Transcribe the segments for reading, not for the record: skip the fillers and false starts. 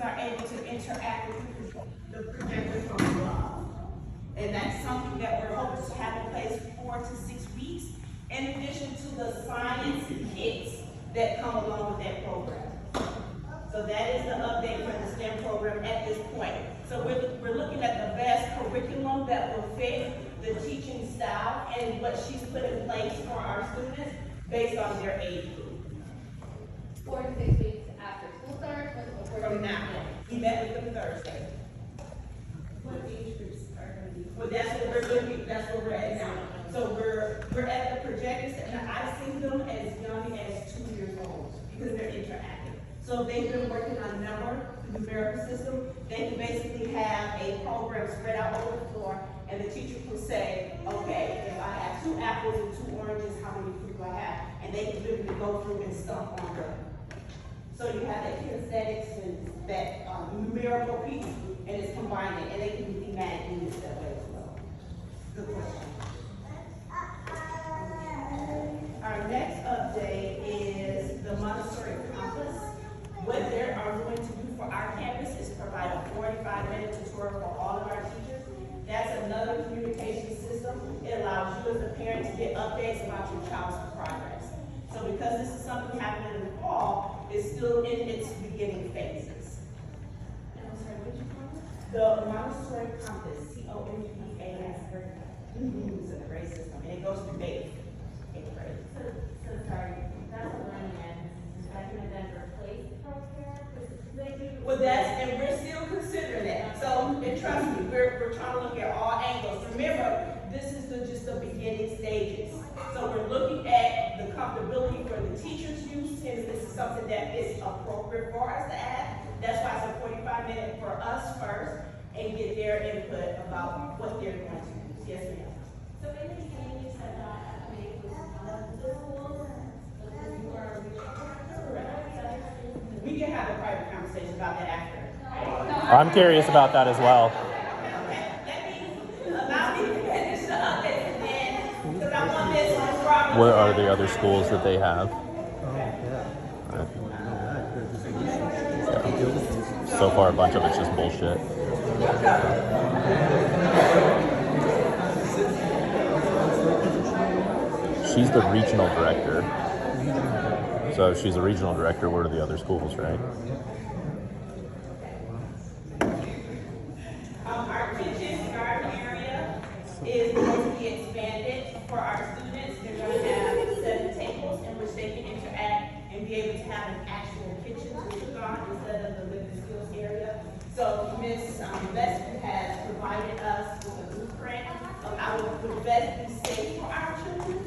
are able to interact with the projector from above. And that's something that we're hoping to have in place 4 to 6 weeks, in addition to the science kits that come along with that program. So that is the update for the STEM program at this point. So we're looking at the best curriculum that will fit the teaching style and what she's put in place for our students based on their age group. 4 to 6 weeks after school starts? From now, we met with them Thursday. What age groups are going to be? Well, that's what we're looking, that's where we're at now. So we're at the projectors, and I've seen them as young as 2 years old because they're interactive. So they've been working on the numerical system. They can basically have a program spread out over the floor, and the teacher can say, okay, if I have 2 apples and 2 oranges, how many fruit do I have? And they can literally go through and stump on them. So you have that kinesthetics and that numerical piece, and it's combining, and they can be thematic units that way as well. Good question. Our next update is the Montessori Compass. What they are going to do for our campus is provide a 45-minute tutorial for all of our teachers. That's another communication system. It allows you as a parent to get updates about your child's progress. So because this is something happening in the fall, it's still in its beginning phases. I'm sorry, which one? The Montessori Compass, C-O-M-P-A-S. It's a great system, and it goes through 8th grade. So sorry, that's what learning ed. Is that going to then replace healthcare? Well, and we're still considering that. So, and trust me, we're trying to look at all angles. Remember, this is just the beginning stages. So we're looking at the comfortability for the teacher's use, since this is something that is appropriate for us to add. That's why it's a 45-minute for us first, and get their input about what they're going to use. Yes, ma'am. So in the beginning, you said that FMA was one of the schools, but you are We can have a private conversation about that after. I'm curious about that as well. Allow me to finish the update, and then, because I want this problem. What are the other schools that they have? So far, a bunch of it's just bullshit. She's the regional director. So if she's a regional director, what are the other schools, right? Our kitchen garden area is going to be expanded for our students. They're going to have 7 tables in which they can interact and be able to have an actual kitchen to cook on instead of the living skills area. So Ms. Leslie has provided us with a blueprint of how the best be safe for our children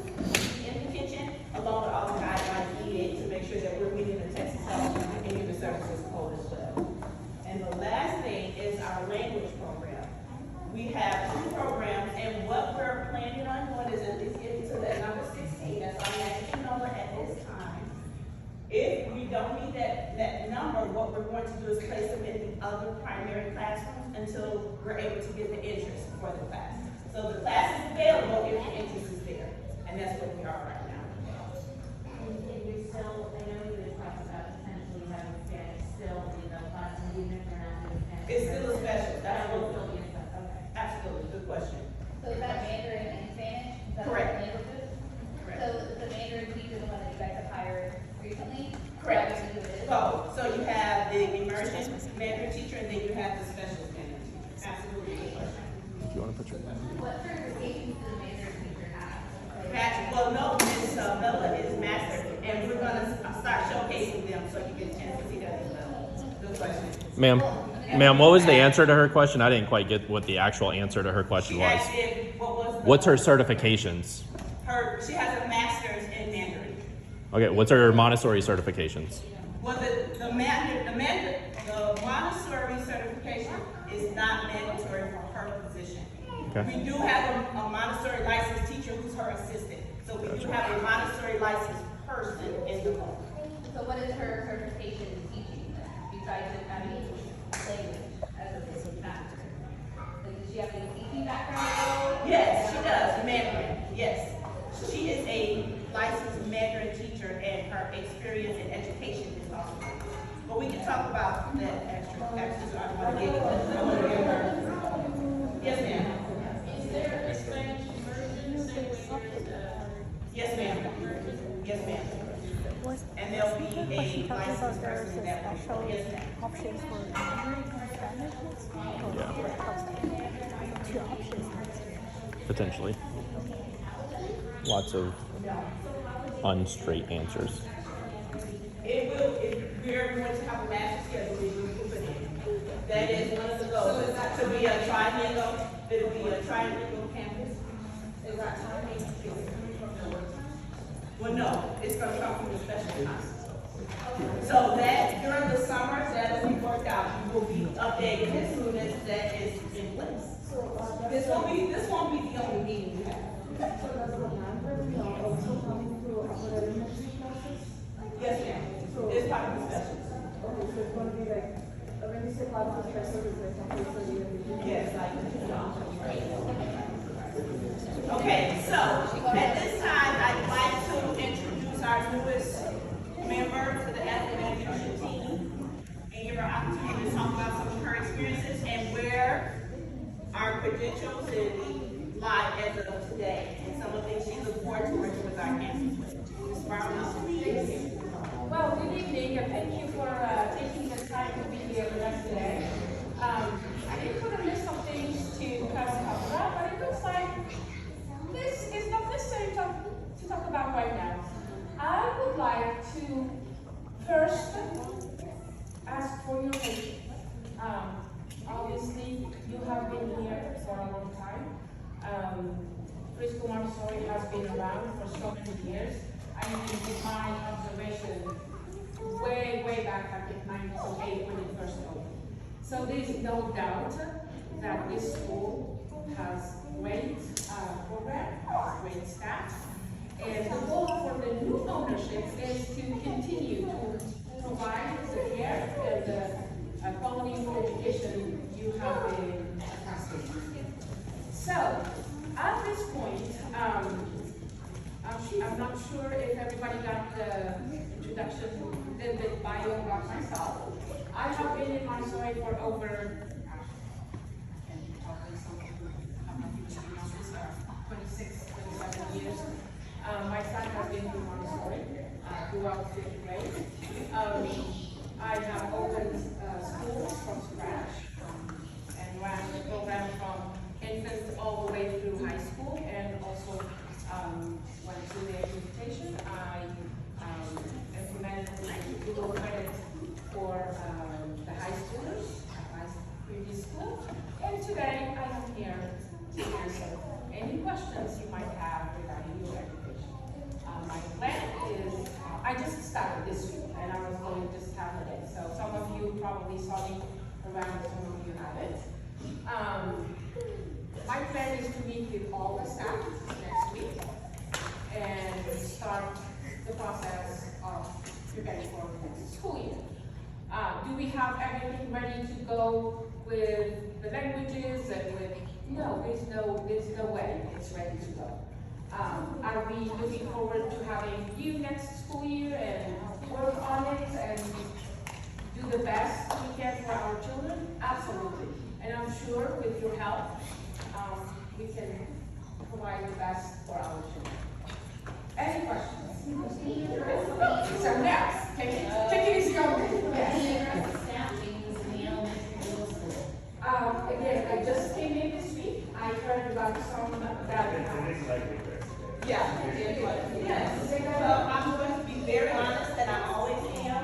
in the kitchen, along with all the guidelines needed to make sure that we're meeting the Texas Health and Human Services Code as well. And the last thing is our language program. We have 2 programs, and what we're planning on doing is at least getting to that number 16. That's our magic number at this time. If we don't meet that number, what we're going to do is place them in the other primary classrooms until we're able to get the interest for the class. So the class is available if the interest is there, and that's what we are right now. And you're still, I know you were talking about potentially having Spanish still in the classroom, even if you're not doing Spanish. It's still a special, That will absolutely. still be a special, okay. Absolutely, good question. So is that Mandarin and Spanish? Is that Correct. the languages? Correct. So the Mandarin teacher, the one that you guys have hired recently? Correct. Is that who it is? So you have the immersion Mandarin teacher, and then you have the special Mandarin teacher. Absolutely, good question. Do you want to put your... What certifications does the Mandarin teacher have? Well, no, Ms. Miller is master, and we're gonna start showcasing them so you get a chance to see that as well. Good question. Ma'am, what was the answer to her question? I didn't quite get what the actual answer to her question She was. asked what was What's her certifications? she has a master's in Mandarin. Okay, what's her Montessori certifications? Well, the Montessori certification is not mandatory for her position. Okay. We do have a Montessori licensed teacher who's her assistant. So we do have a Montessori licensed person in the room. So what is her certification in teaching then, besides the language as a master? Like, does she have any teaching background? Yes, she does, Mandarin, yes. She is a licensed Mandarin teacher, and her experience in education is awesome. But we can talk about that extra. Actually, I'm gonna give her. Yes, ma'am. Is there a Spanish version, same way there's Yes, ma'am. Yes, ma'am. And there'll be a licensed person in that will. Yes, ma'am. Options for Mandarin and Spanish next week, or Yeah. two options next week. Potentially. Lots of unstraight answers. It will, if we're going to have a master schedule, we will put it in. That is one of the goals, to be a trilingual, it'll be a trilingual campus. Is that timing? Well, no, it's gonna come from the special classes. So that, during the summer, that'll be worked out, you will be updated as soon as that is in place. This won't be the only meeting we have. Yes, ma'am, it's part of the special. Yes, okay, so at this time, I'd like to introduce our newest member to the FMA leadership team and give her opportunity to talk about some of her experiences and where our credentials lie as of today and some of the things she looks forward to working with our campus with. Ms. Brown, please. Well, good evening, and thank you for taking the time to be here with us today. I did put a list of things to kind of talk about, but it looks like this is not necessary to talk about right now. I would like to first ask for your patience. Obviously, you have been here for a long time. Preschool Montessori has been around for so many years. I mean, in my observation, way back, I think 1998 when it first opened. So there's no doubt that this school has great program, great staff, and the goal for the new ownership is to continue to provide the care and the quality of education you have been accustomed to. So at this point, I'm not sure if everybody got the introduction, the bio about myself. I have been in Montessori for over 26, 27 years. My son has been in Montessori throughout fifth grade. I have opened schools from scratch and ran the program from infant all the way through high school, and also went through the implementation. I implemented the Google credit for the high schoolers at my previous school, and today I am here to answer any questions you might have regarding your education. My plan is, I just started this week, and I was going just half a day, so some of you probably saw me around, some of you haven't. My plan is to meet with all the staff next week and start the process of preparing for the next school year. Do we have everything ready to go with the languages and with, no, there's no way it's ready to go. Are we looking forward to having you next school year and work on it and do the best we can for our children? Absolutely. And I'm sure with your help, we can provide the best for our children. Any questions? So next, take it easy on me. Yes. Again, I just came in this week. I heard about some that. Yeah. Yes. I'm going to be very honest, and I always am.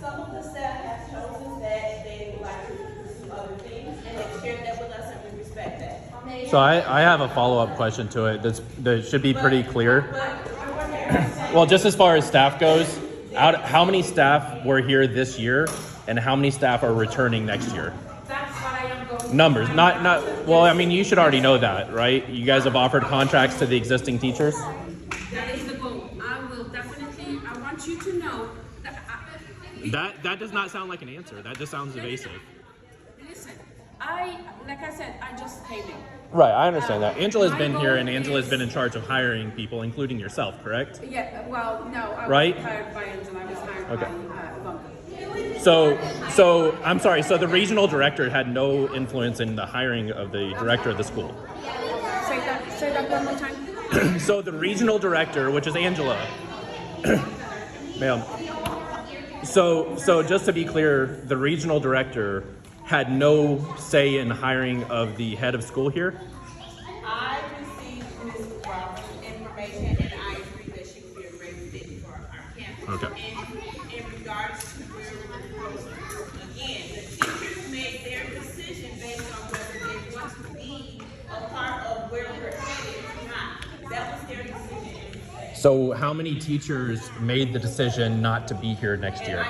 Some of the staff have chosen that they would like to pursue other things, and they shared that with us, and we respect that. So I have a follow-up question to it that should be pretty clear. Well, just as far as staff goes, how many staff were here this year, and how many staff are returning next year? That's what I am going to Numbers, not. Well, I mean, you should already know that, right? You guys have offered contracts to the existing teachers. That is the goal. I will definitely, I want you to know that That does not sound like an answer. That just sounds evasive. listen, like I said, I just came in. Right, I understand that. Angela's been here, and Angela's been in charge of hiring people, including yourself, correct? Yeah, well, no, I Right? wasn't hired by Angela, I was hired Okay. by Bunker. So I'm sorry. So the regional director had no influence in the hiring of the director of the school. Say that one more time. So the regional director, which is Angela, ma'am. So just to be clear, the regional director had no say in hiring of the head of school here. I received Ms. Roberts' information, and I agree that she would be a great fit for our campus. Okay. And in regards to where we're going, again, the teachers made their decision based on whether they want to be a part of where we're headed or not. That was their decision. So how many teachers made the decision not to be here next And year? I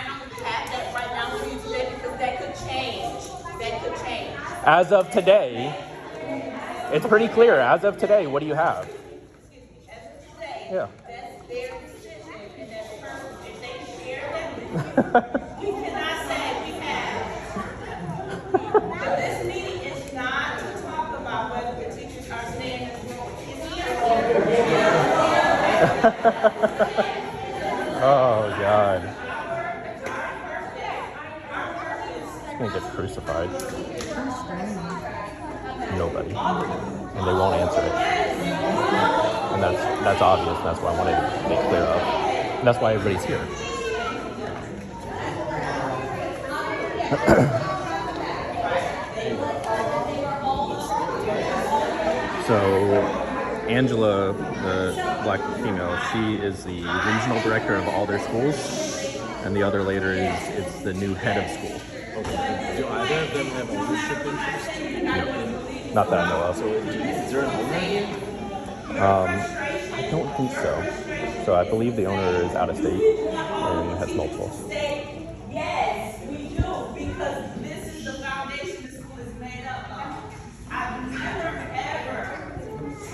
don't have that right now for you today because that could change. That could change. As of today, it's pretty clear. As of today, what do you have? As of today, Yeah. that's their decision, and that's personal. If they share that with you, we cannot say we have. But this meeting is not to talk about whether the teachers are staying in the room. Oh God. I'm gonna get crucified. Nobody. And they won't answer it. And that's obvious, and that's what I wanted to make clear of. And that's why everybody's here. So Angela, the black female, she is the regional director of all their schools, and the other later is the new head of school. Okay. Do either of them have ownership interest? No, not that I know of. So is there an owner here? I don't think so. So I believe the owner is out of state and has multiple. Yes, we do, because this is the foundation the school is made up of. I've never, ever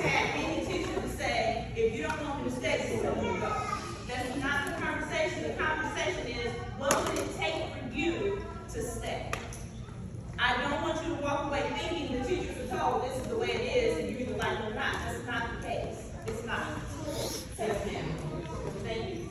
had any teacher to say, if you don't want me to stay, this is where you go. That's not the conversation. The conversation is, what would it take for you to stay? I don't want you to walk away thinking the teachers are told this is the way it is and you either like it or not. That's not the case. It's not. Yes, ma'am. Thank you.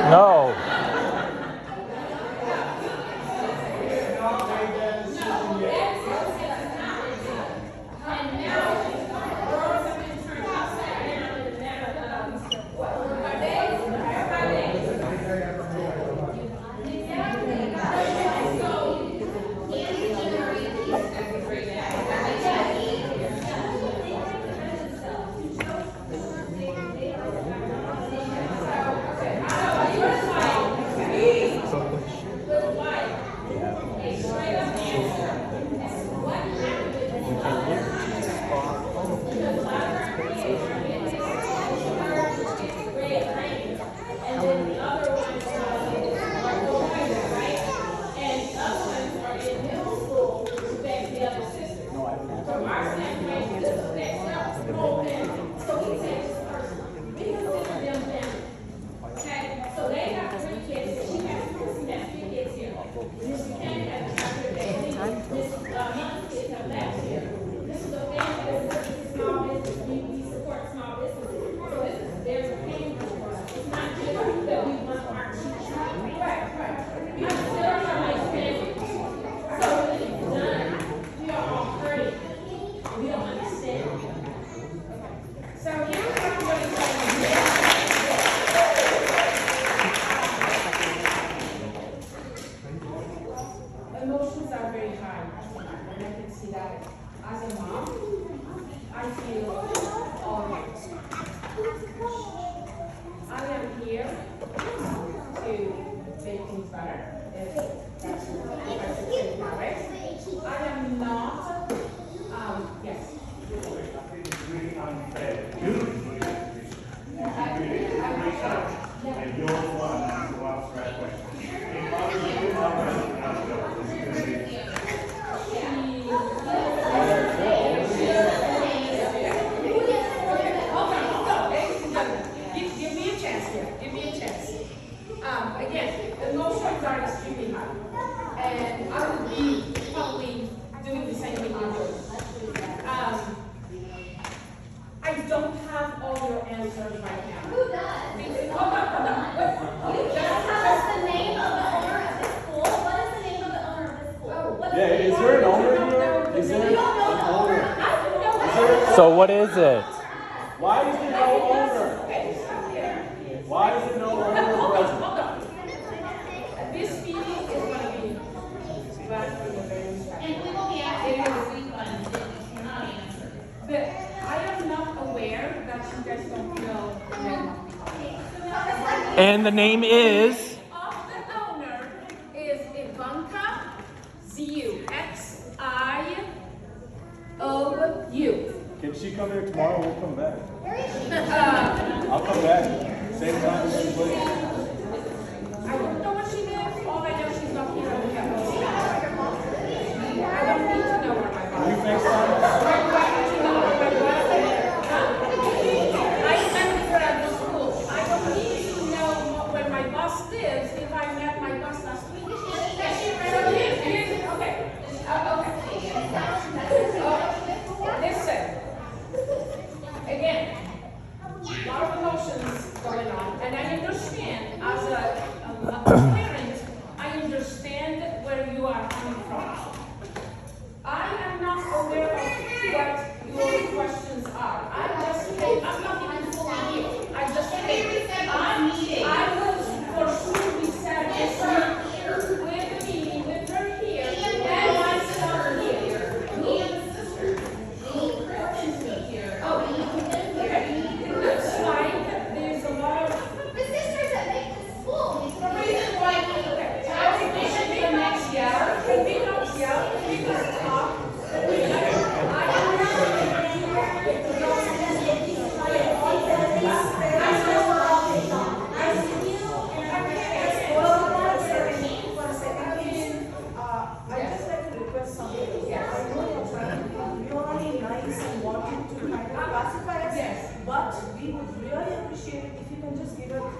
No. So here's what I'm going to say. Emotions are very high, and I can see that. As a mom, I feel all right. I am here to make things better, if that's what I should say that way. I am not, yes. Give me a chance here. Give me a chance. Again, the emotions are extremely high, and I would be probably doing the same thing you're doing. I don't have all your answers right now. Who does? Hold on. You just tell us the name of the owner of this school. What is the name of the owner of this school? What Yeah, is there an owner here? Is there You don't know an the owner? owner. I don't know. So what is it? Why is there no owner? Why is there no owner present? Hold on. This meeting is going to be run in a very special. And we will be asking for refunds if you cannot answer. But I am not aware that you guys don't know the name And the name is? of the owner is Ivanka Ziu. Xiou. Can she come here tomorrow? We'll come back. I'll come back. Same time, same place. I don't know what she did. All I know she's not here on the campus. I don't need to know where my boss Can you is. FaceTime us? Why don't you know where my boss is? I remember at the school. I don't need to know where my boss lives if I met my boss last week. Listen. Again, a lot of emotions going on, and I understand as a parent, I understand where you are coming from. I am not aware of what your questions are. I'm not even fully here. I just came. I will for sure be sad this week with the meeting, with her here, and my son here. Me and the sister. Oh, okay. It looks like there's a lot of The sisters that make the school. the reason why it should be next year, could be next year, we can talk. I just like to request something. I know you're trying to be really nice and wanting to kind of classify us. Yes. But we would really appreciate it if you can just give us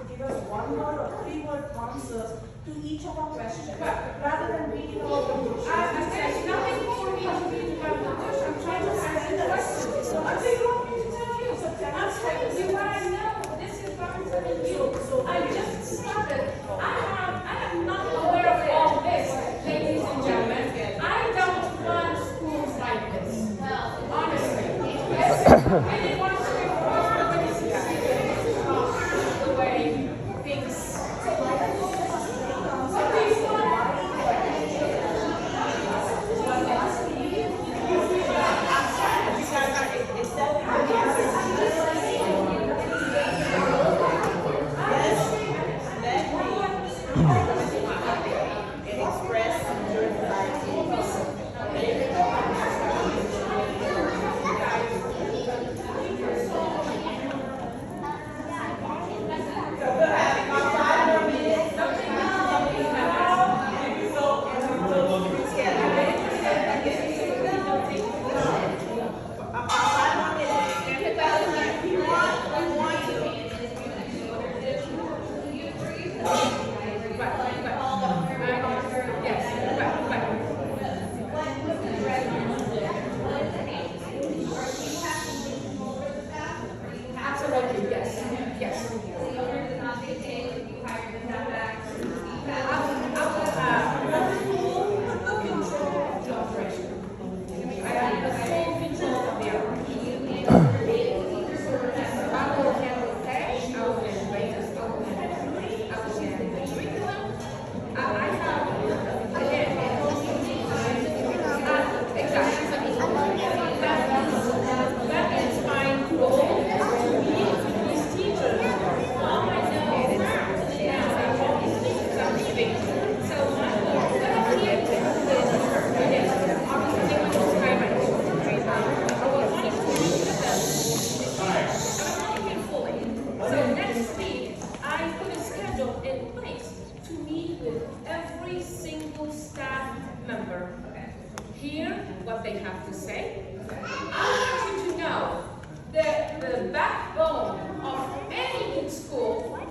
1 word or 3 word answers to each of our questions, rather than reading all the questions. There's nothing for me to read about the bush, I'm trying to answer the question. So I think you want me to tell you. So I'm telling you what I know, this is what I'm telling you. I just started, I am not aware of all this, ladies and gentlemen. I don't run schools like this, honestly. And it wants to be the way things. So these and express your desire to school staff member hear what they have to say. I want you to know that the backbone of any good school are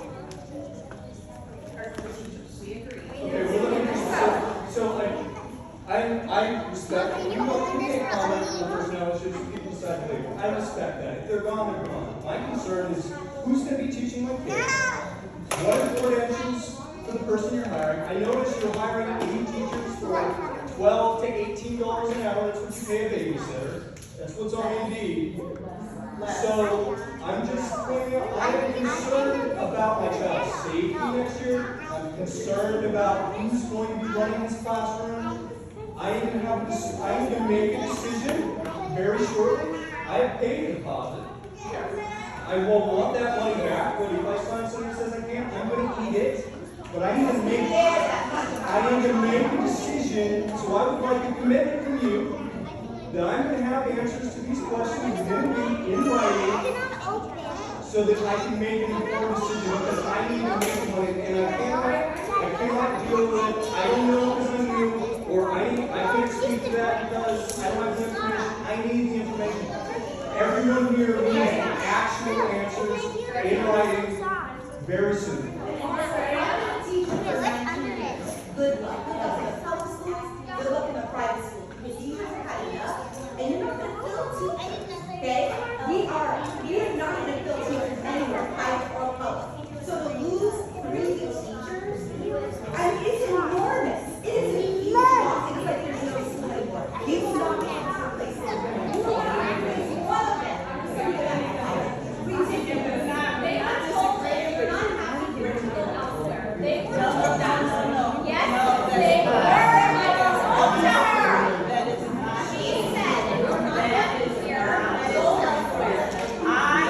the teachers. We agree. Okay, well, let me so like, I respect, you can't comment on the personality issues, people decide later. I respect that. If they're gone, they're gone. My concern is who's going to be teaching my kids? What are the credentials for the person you're hiring? I noticed you're hiring 80 teachers for $12 to $18 an hour. That's what you pay a babysitter. That's what's on Indeed. So I'm just pointing out, I am concerned about my child's safety next year. I'm concerned about who's going to be running this classroom. I need to make a decision very shortly. I have paid a deposit. I will want that money back, but if I find somebody who says I can't, I'm going to eat it. But I need to make a decision, so I would like a commitment from you that I'm going to have answers to these questions within a week in writing so that I can make an informed decision because I need to make money and I cannot deal with it. I don't know because I'm new or I can't speak to that because I don't have the information. I need the information. Everyone here needs actual answers in writing very soon. Good luck. Public schools, good luck in the private school. Because teachers are cutting up, and you're not going to fill teachers. Okay? We are not going to fill teachers anywhere, private or public. So to lose 3 teachers, it's enormous. It is a huge loss. It's like there's no school anymore. We will not be able to replace them. We will not replace one of them. They are told that you're not happy here to go elsewhere. They were told that. Yes, they were. She said they were not happy here. Go elsewhere. I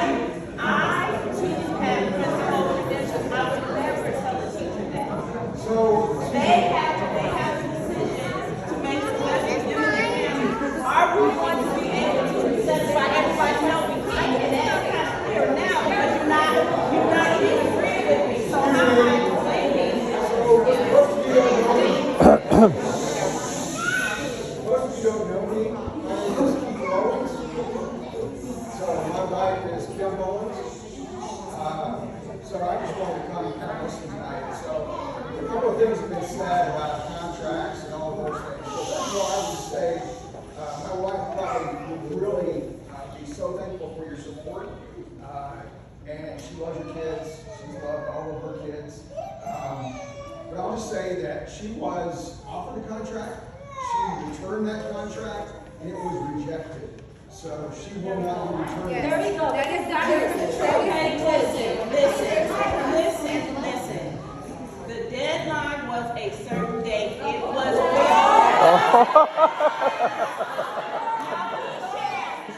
have principal credentials. I would never tell a teacher that. So They have a decision to make the best of them and their family. Are we going to be able to satisfy everybody? No, we can't. And that's kind of clear now because you're not even agreeing with me. So how am I explaining this? Most of you don't know me. My name is Keith Owens. So my wife is Kim Owens. So I just wanted to come and kind of listen tonight. So a couple of things have been said about contracts and all those things. So first of all, I would just say my wife probably would really be so thankful for your support. And she loves her kids. She's loved all of her kids. But I'll just say that she was offered a contract, she returned that contract, and it was rejected. So she will not be returning. There we go. That is Okay, listen. The deadline was a certain date. It was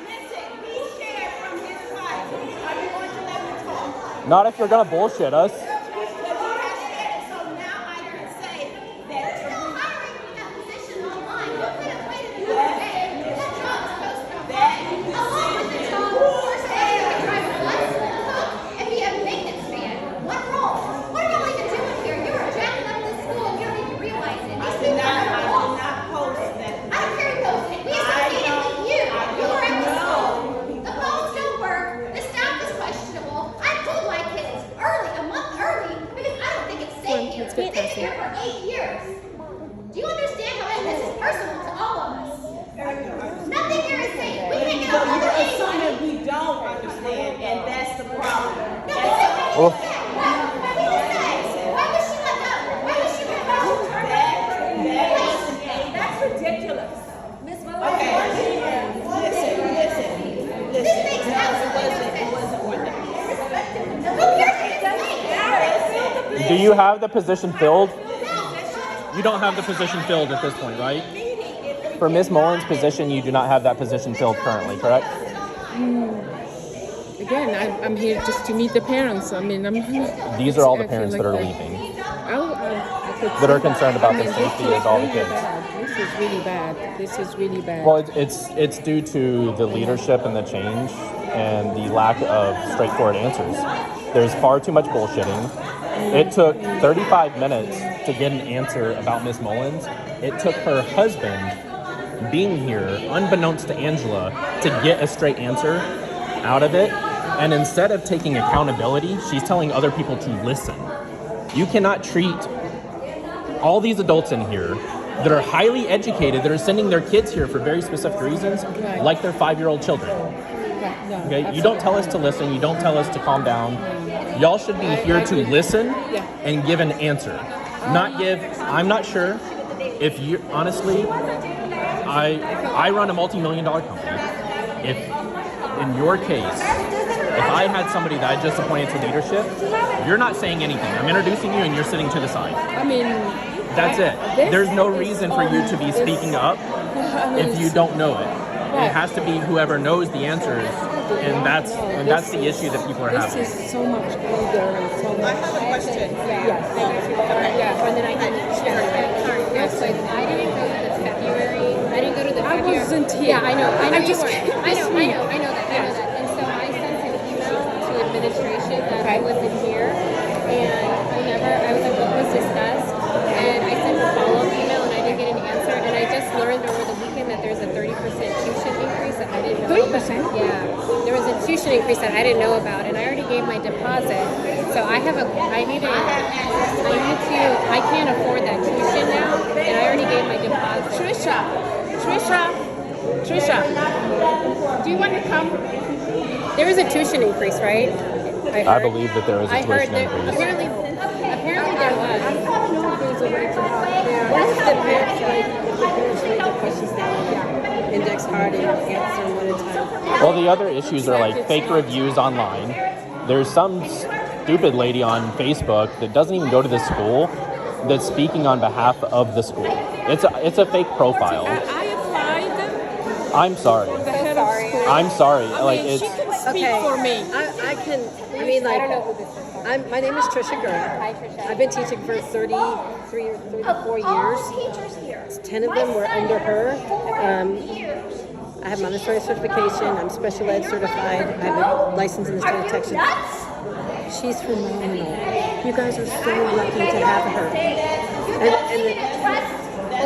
Listen, he shared from his life. Are you going to let me talk? Not if you're gonna bullshit us. But he has shared it, so now I can say that You're hiring for that position online. You could have waited another day. That job's supposed to be along with the job. You're saying I drive a bus, cook, and be a maintenance man. One role. What are y'all even doing here? You're jacking up this school and you don't even realize it. These people are I wrong. did not post that. I don't care who posted it. We associated with you. You were at the school. The phones don't work. The staff is questionable. I pulled my kids early, a month early, because I don't think it's safe here. They've been here for 8 years. Do you understand how this is personal to all of us? Nothing here is safe. We can't get You're another day. assuming we don't understand, and that's the problem. No, we said what we said. What did we say? Why was she let go? Why was she let go? That's ridiculous. Miss Okay, listen. This makes absolutely no sense. It wasn't worth it. Who cares if it's safe? Do you have the position filled? You don't have the position filled at this point, right? For Ms. Mullen's position, you do not have that position filled currently, correct? Again, I'm here just to meet the parents. I mean, These are all the I feel parents like that are I- leaving. That are concerned about the safety of all the kids. This is really bad. This is really bad. Well, it's due to the leadership and the change and the lack of straightforward answers. There's far too much bullshitting. It took 35 minutes to get an answer about Miss Mullins. It took her husband being here, unbeknownst to Angela, to get a straight answer out of it. And instead of taking accountability, she's telling other people to listen. You cannot treat all these adults in here that are highly educated, that are sending their kids here for very specific reasons, like they're 5-year-old children. Okay, you don't tell us to listen. You don't tell us to calm down. Y'all should be here to listen and give an answer, not give. I'm not sure if you honestly. I run a multi-million-dollar company. If in your case, if I had somebody that I just appointed to leadership, you're not saying anything. I'm introducing you, and you're sitting to the side. I mean, that's it. There's no reason for you to be speaking up if you don't know it. It has to be whoever knows the answers, and that's the issue that people are having. This is so much older and so much. I have a question. Yes. And then I can share it. Yes, I didn't go to the February. I didn't go to the I February. wasn't here. Yeah, I know. I'm just kidding. I know that. And so I sent an email to administration that I wasn't here, and I was like, what was discussed? And I sent a follow-up email, and I didn't get an answer. And I just learned over the weekend that there's a 30% tuition increase that I didn't know 30%? about. Yeah, there was a tuition increase that I didn't know about, and I already gave my deposit. So I can't afford that tuition now, and I already gave my deposit. Trisha. Do you want to come? There was a tuition increase, right? I believe that there was a tuition increase. Apparently there was. What's the parents rate the questions down? Index card and answer one at a time. Well, the other issues are like fake reviews online. There's some stupid lady on Facebook that doesn't even go to the school that's speaking on behalf of the school. It's a fake profile. I applied. I'm sorry. The head of school. I'm sorry. Like She it's. can speak for me. I don't know who this is. My name is Trisha Gurr. Hi, Trisha. I've been teaching for 34 years. All teachers here. 10 of them were under her. I have Montessori certification. I'm special ed certified. I have a license in the state of Texas. She's phenomenal. You guys are so lucky to have her. Well,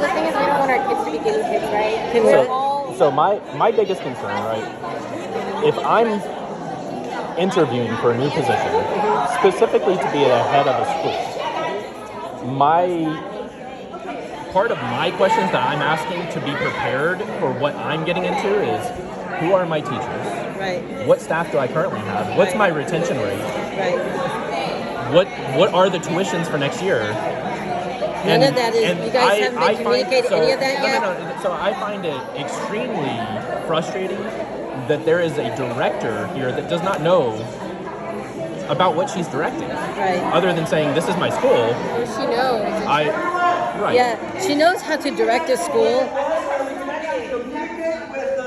the thing is, we don't want our kids to be guinea pigs, right? So my biggest concern, right? If I'm interviewing for a new position, specifically to be the head of a school, part of my questions that I'm asking to be prepared for what I'm getting into is, who are my teachers? Right. What staff do I currently have? What's my retention rate? Right. What are the tuitions for next year? None of that is. You guys haven't been communicated any of that yet. No. So I find it extremely frustrating that there is a director here that does not know about what she's directing. Right. Other than saying, this is my school. She knows. Right. Yeah, she knows how to direct a school. Communicate with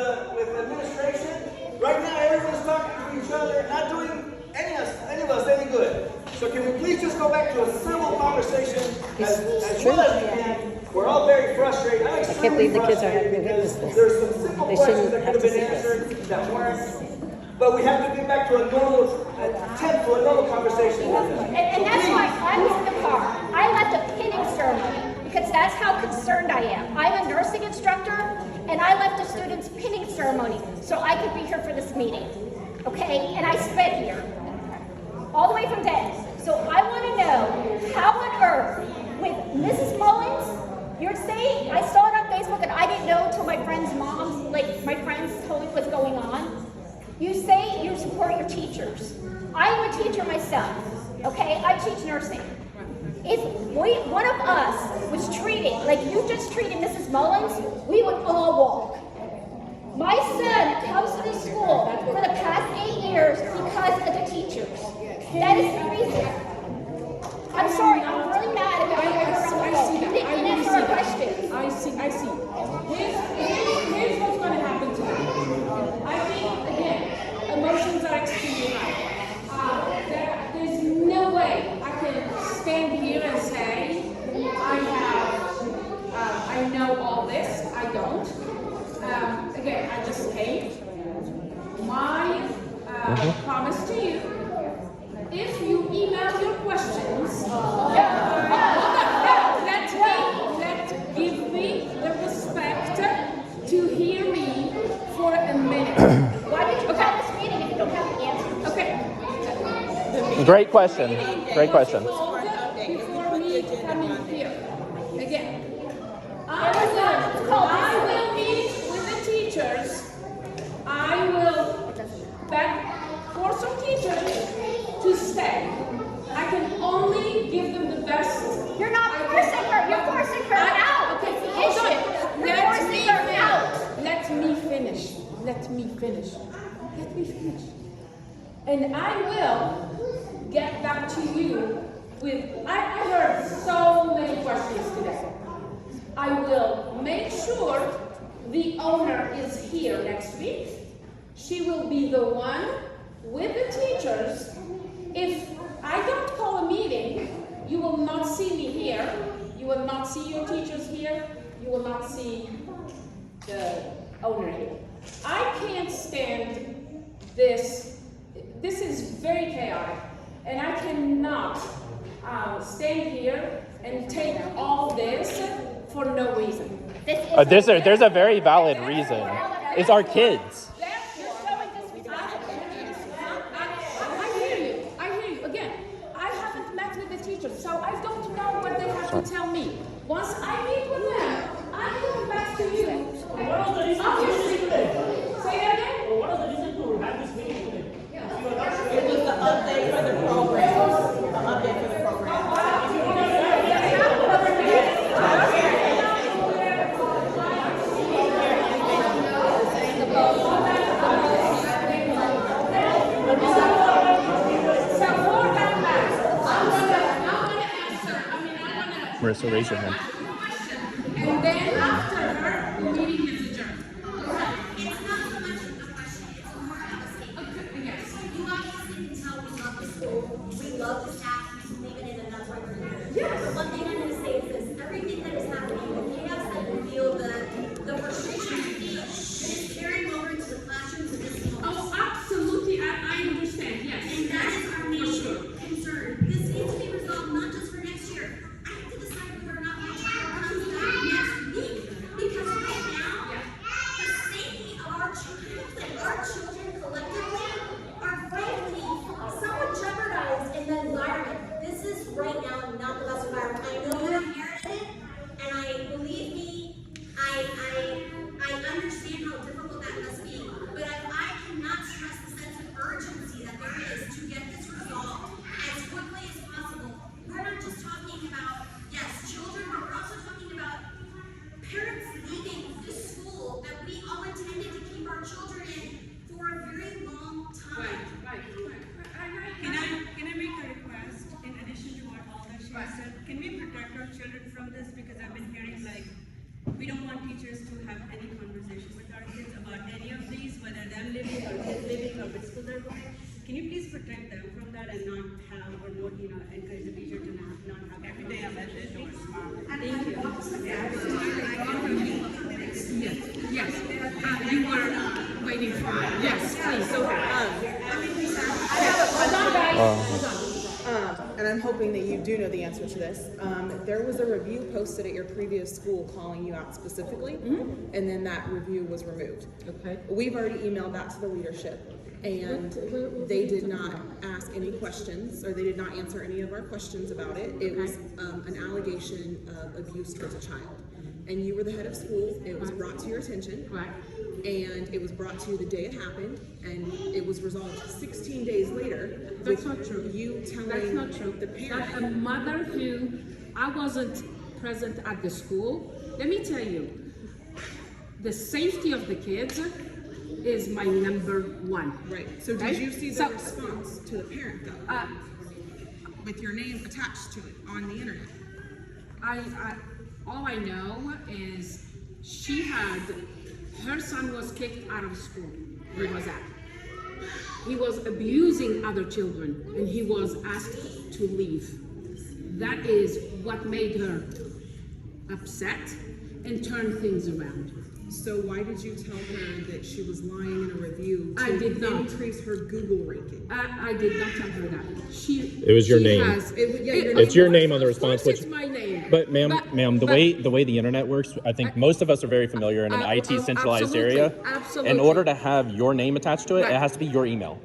administration. Right now, everyone's talking to each other, not doing any of us any good. So can we please just go back to a civil conversation as well as we can? We're all very frustrated. I can't believe the kids are having to witness this. There's some simple They questions shouldn't that have could have to been see this. answered that weren't. But we have to get back to a normal, attempt to a normal conversation with them. And that's why I was in the car. I left a pinning ceremony because that's how concerned I am. I'm a nursing instructor, and I left a student's pinning ceremony so I could be here for this meeting. Okay? And I sped here all the way from Denton. So I want to know how on earth, with Mrs. Mullins, you're saying, I saw it on Facebook and I didn't know until my friend's moms, like my friends told me what's going on. You say you support your teachers. I'm a teacher myself, okay? I teach nursing. If one of us was treated like you just treated Mrs. Mullins, we would all walk. My son comes to this school for the past 8 years because of the teachers. That is the reason. I'm sorry, I'm really mad about it. You didn't answer our question. I see. Here's what's going to happen tonight. I think, again, emotions are extremely high. There's no way I can stand here and say I know all this. I don't. Again, I just came. My promise to you, if you email your questions, hold on. Great question. Great question. Before me coming here. Again, I will meet with the teachers. I will beg for some teachers to stay. I can only give them the best. You're not forcing her. You're forcing her out. Okay, That's the hold on. issue. You're Let forcing me her finish. out. Let me finish. Let me finish. Let me finish. And I will get back to you with, I heard so many questions today. I will make sure the owner is here next week. She will be the one with the teachers. If I don't call a meeting, you will not see me here. You will not see your teachers here. You will not see the owner here. I can't stand this. This is very chaotic, and I cannot stand here and take all this for no reason. There's a very valid reason. It's our kids. I hear you. I hear you. Again, I haven't met with the teachers, so I don't know what they have to tell me. Once I meet with them, I come back to you. What was the reason to do this today? Say that again? What was the reason to have this meeting today? It was the update for the program. The update for the program. Marissa, raise your hand. And then after her, the meeting is adjourned. It's not so much a question, it's more of a statement. Yes. You obviously can tell we love the school, we love the staff, we believe in it, and that's why we're here. Yes. But one thing I'm gonna say is this, everything that is happening, the chaos that we feel, the frustration we feel, is carrying over into the classrooms of this school. Oh, absolutely, I understand, yes. And that is our main concern. This needs to be resolved not just for next year. I have to decide whether or not my child comes back next week. Because right now, the safety of our children and our children collectively are frankly somewhat jeopardized in the environment. This is right now not the best environment. I know you inherited it, and I believe me, I understand how difficult that must be. But if I cannot stress the sense of urgency that there is to get this resolved as quickly as possible, we're not just talking about, yes, children, but we're also talking about parents leaving the school that we all intended to keep our children in for a very long time. Can I make a request in addition to what all that she has said? Can we protect our children from this? Because I've been hearing like, we don't want teachers to have any conversation with our kids about any of these, whether them living or kids living or which school they're going. Can you please protect them from that and not have or not, encourage the teacher to not have every day I'm at their door. Thank you. Yes, you were waiting for me. Yes, please, go ahead. And I'm hoping that you do know the answer to this. There was a review posted at your previous school calling you out specifically, and then that review was removed. Okay. We've already emailed that to the leadership, and they did not ask any questions, or they did not answer any of our questions about it. It was an allegation of abuse towards a child. And you were the head of school, it was brought to your attention. Right. And it was brought to you the day it happened, and it was resolved 16 days later. That's with not true. You telling That's not true. the parent. That a mother who, I wasn't present at the school. Let me tell you, the safety of the kids is my number one. Right. So did you see the response to the parent though? With your name attached to it on the internet? All I know is her son was kicked out of school. He was at. He was abusing other children and he was asked to leave. That is what made her upset and turn things around. So why did you tell her that she was lying in a review to I did not. increase her Google ranking? I did not tell her that. It was your name. It's your name on the response. It's my name. But ma'am, the way the internet works, I think most of us are very familiar in an IT centralized area. Absolutely. In order to have your name attached to it, it has to be your email.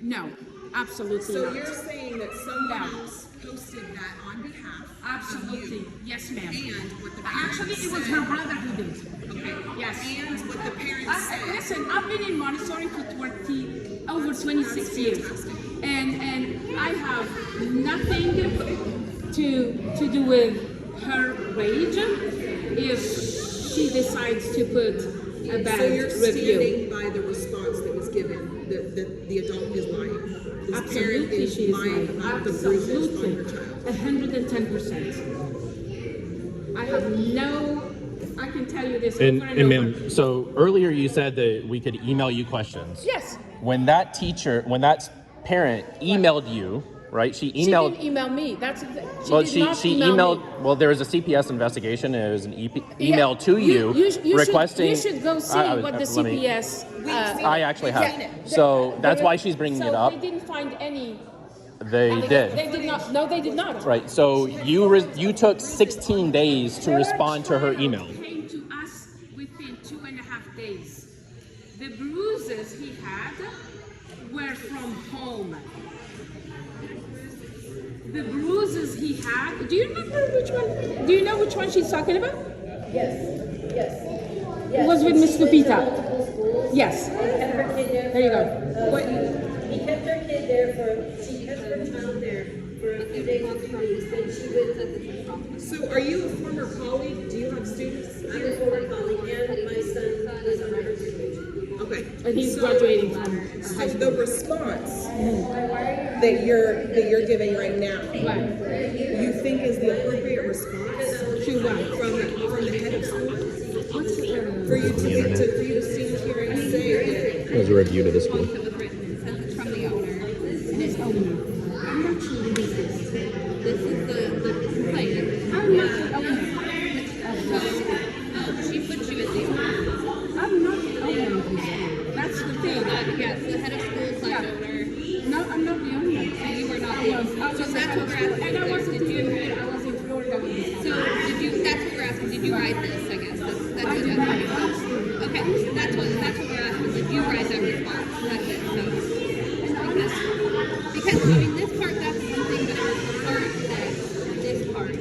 No. Absolutely So not. you're saying that someone else posted that on behalf Absolutely. of you? Yes, ma'am. And what the parents Actually, it was said. her brother who did. Okay. Yes. And what the parents said. Listen, I've been in Montessori for over 26 years, and I have nothing to do with her rage if she decides to put a bad So you're review. standing by the response that was given, that the adult is lying. This parent Absolutely, is she is lying about the bruises on her child. 110%. I have no. I can tell you this And, over and and over. ma'am, so earlier you said that we could email you questions. Yes. When that parent emailed you, right? She She emailed. didn't email me. That's Well, did not she email emailed. me. Well, there was a CPS investigation, and it was an email to you, requesting. You should go see what the CPS. I actually have. seen it. So that's why she's bringing it up. So they didn't find any. They did. They did not. No, they did not. Right. So you took 16 days to respond to her email. Came to us within 2.5 days. The bruises he had were from home. The bruises he had. Do you remember which one? Do you know which one she's talking about? Yes. It was with Miss Lupita. Yes. There you go. He kept her kid there she kept her child there for a few days or 2 weeks, then she went to the. So are you a former colleague? Do you have students? I'm a former colleague, and my son was on her graduation. Okay. And he's So- graduating from. So the response that you're giving right now, you think is the appropriate response To what? from the head of school? For you to stand here and say that It was a review to the school. It was written, it says it's from the owner. And it's owner. I'm not sure who this is. This is the complaint. I'm not the owner. She put you as the owner. I'm not the owner of this school. That's the thing. Yes, the head of school / owner. No, I'm not the owner. So you were not the owner. I was So the that's head what of we're school, asking. and I wasn't even here. I was in Florida with this. So that's what we're asking. Did you write this? I guess that's what that's okay. That's what we're asking. Did you write that response? That's it. So because I mean this part that's one thing, but it was the part that this part, like